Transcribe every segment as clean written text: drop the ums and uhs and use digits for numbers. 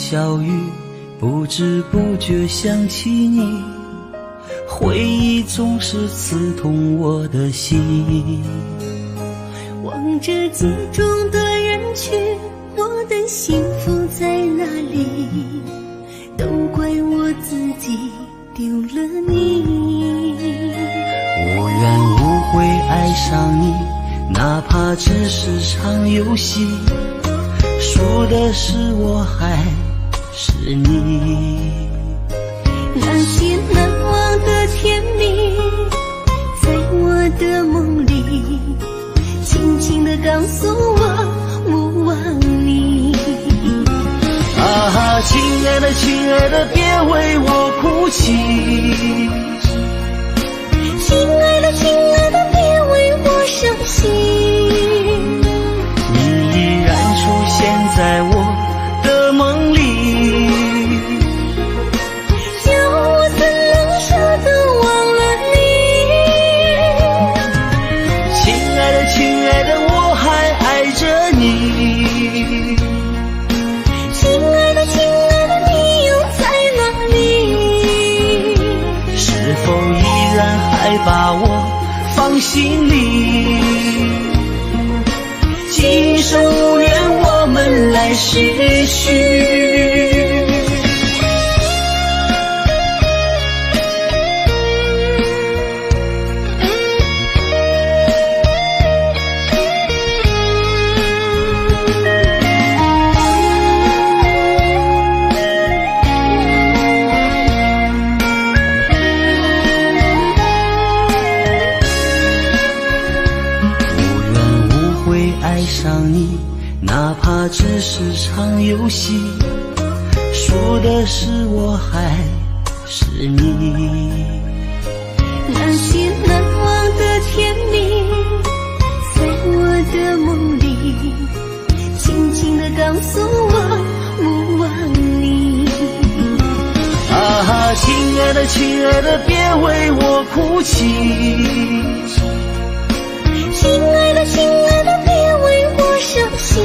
小雨，不知不觉想起你，回忆总是刺痛我的心。望着镜中的人群，我的幸福在哪里？都怪我自己丢了你。无缘无悔爱上你，哪怕只是场游戏，输的是我还是你。那些难忘的甜蜜，在我的梦里轻轻地告诉我勿忘你。啊，亲爱的亲爱的，别为我哭泣，亲爱的亲爱的，别为我伤心。你依然出现在我的梦里，叫我怎能舍得忘了你。亲爱的亲爱的，我还爱着你。亲爱的亲爱的，你又在哪里？是否依然还把我放心里？今生无缘，我们来世续。爱上你，哪怕只是场游戏，输的是我还是你。那些难忘的甜蜜，在我的梦里轻轻地告诉我勿忘你。啊，亲爱的亲爱的，别为我哭泣，亲爱的亲爱的，别为我伤心。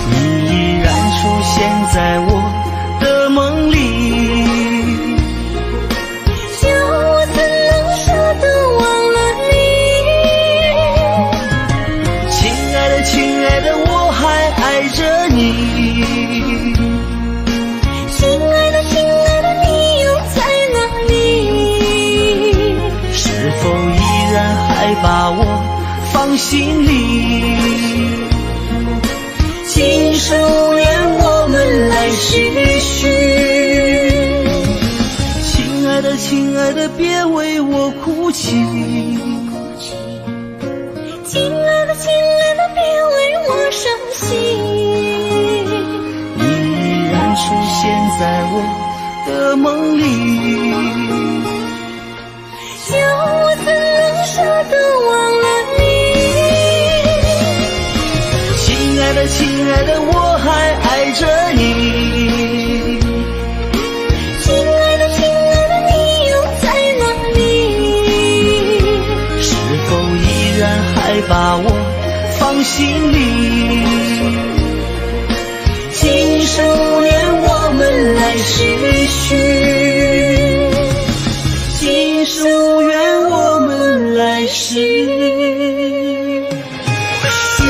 你依然出现在我的梦里，叫我怎能舍得忘了你。亲爱的亲爱的，我还爱着你。亲爱的亲爱的，你又在哪里？是否依然还把我放心里？今生无缘，我们来世续。亲爱的亲爱的，别为我哭泣，亲爱的亲爱的，别为我伤心。你依然出现在我的梦里，叫我怎能舍得忘了你。亲爱的亲爱的，我还爱着你。亲爱的亲爱的，你又在哪里？是否依然还把我放心里？今生无缘，我们来世续。今生无缘，我们来世续。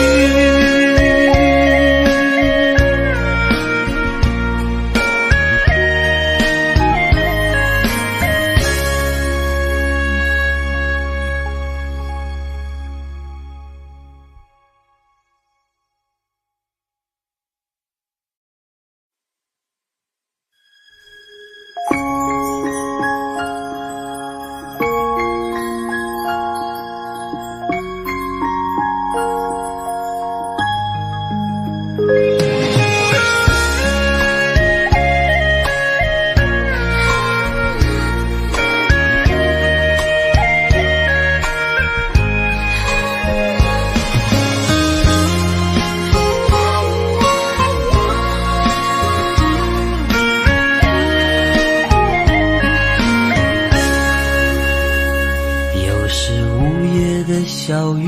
小雨，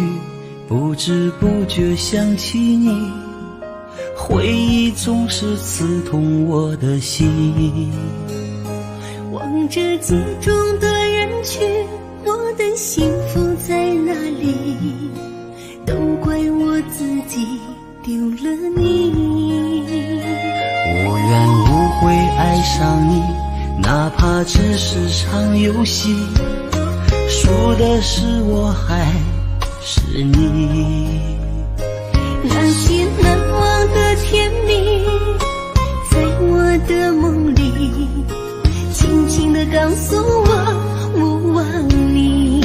不知不觉想起你，回忆总是刺痛我的心。望着街中的人群，我的幸福在哪里？都怪我自己丢了你。无缘无悔爱上你，哪怕只是场游戏，输的是我还是你。那些难忘的甜蜜，在我的梦里轻轻地告诉我勿忘你。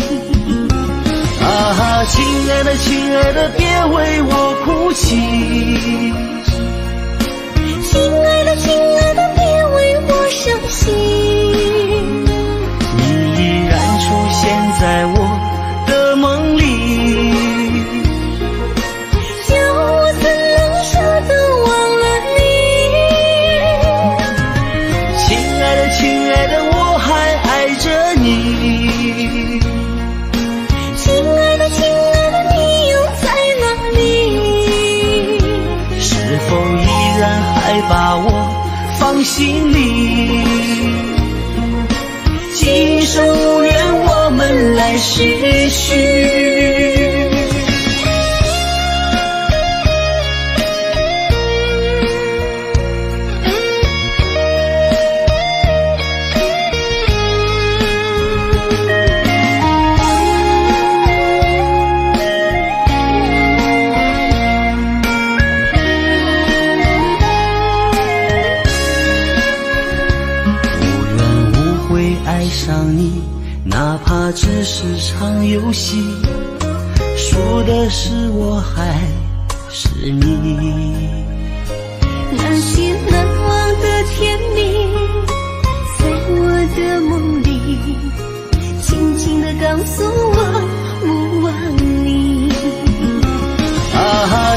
啊，亲爱的亲爱的，别为我哭泣。亲爱的亲爱的，别为我伤心。你依然出现在我的梦里，叫我怎能舍得忘了你。亲爱的亲爱的，我还爱着你。亲爱的亲爱的，你又在哪里？是否依然还把我放心里？今生无缘，我们来世续。爱上你，哪怕只是场游戏，输的是我还是你。那些难忘的甜蜜，在我的梦里轻轻地告诉我勿忘你。啊，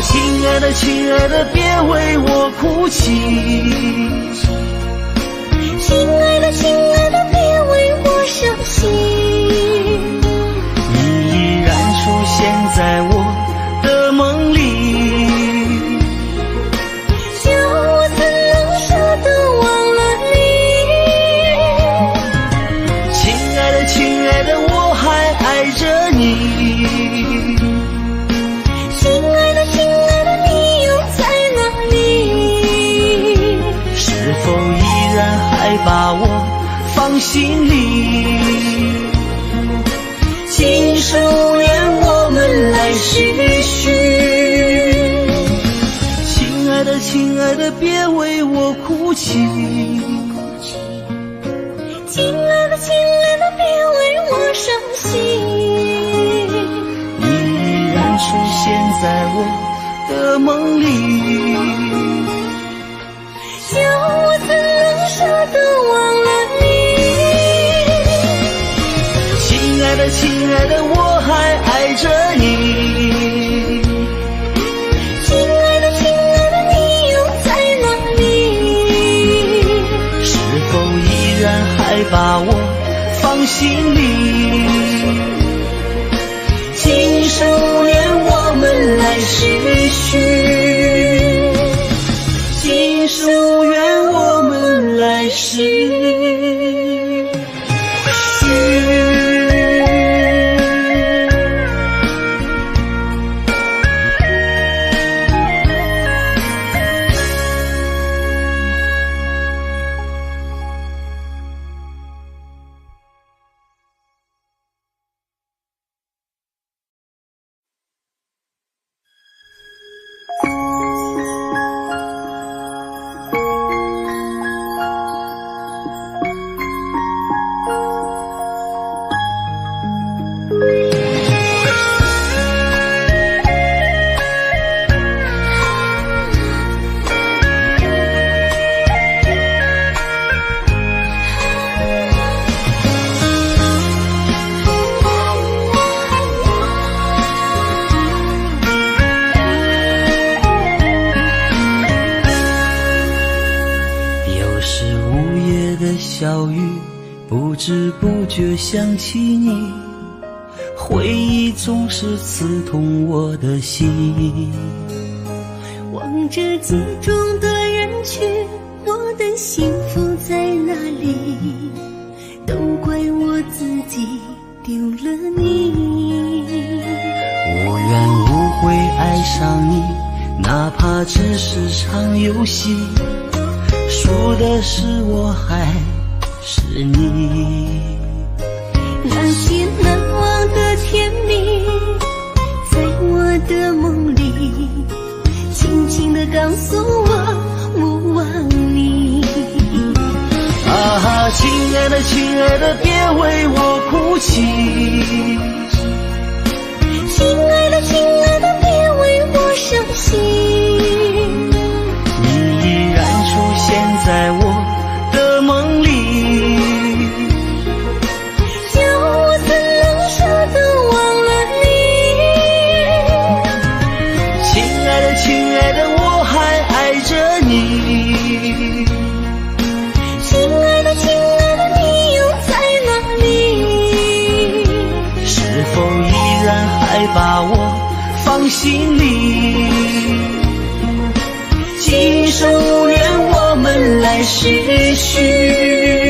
亲爱的亲爱的，别为我哭泣。亲爱的亲爱的，别为我伤心。你依然出现在我的梦里，叫我怎能舍得忘了你。亲爱的亲爱的，我还爱着你。亲爱的亲爱的，你又在哪里？是否依然还把我放心里？今生无缘，我们来世续。亲爱的亲爱的，别为我哭泣。亲爱的亲爱的，别为我伤心。你依然出现在我的梦里，叫我怎能舍得忘了你。亲爱的亲爱的，我还爱着你。亲爱的亲爱的，你又在哪里？是否依然还把我放心里？今生无缘，我们来世续。今生无缘，我们来世续。小雨不知不觉想起你，回忆总是刺痛我的心。望望着记中的人群，我的幸福在哪里？都怪我自己丢了你。我愿无悔爱上你，哪怕只是场游戏，输的是我还是你。那些难忘的甜蜜，在我的梦里轻轻地告诉我勿忘你。啊，亲爱的亲爱的，别为我哭泣，亲爱的亲爱的，别为我伤心。你依然出现在我的梦里，叫我怎能舍得忘了你。亲爱的亲爱的，我还爱着你。亲爱的亲爱的，你又在哪里？是否依然还把我放心里？今生无缘，我们来世续。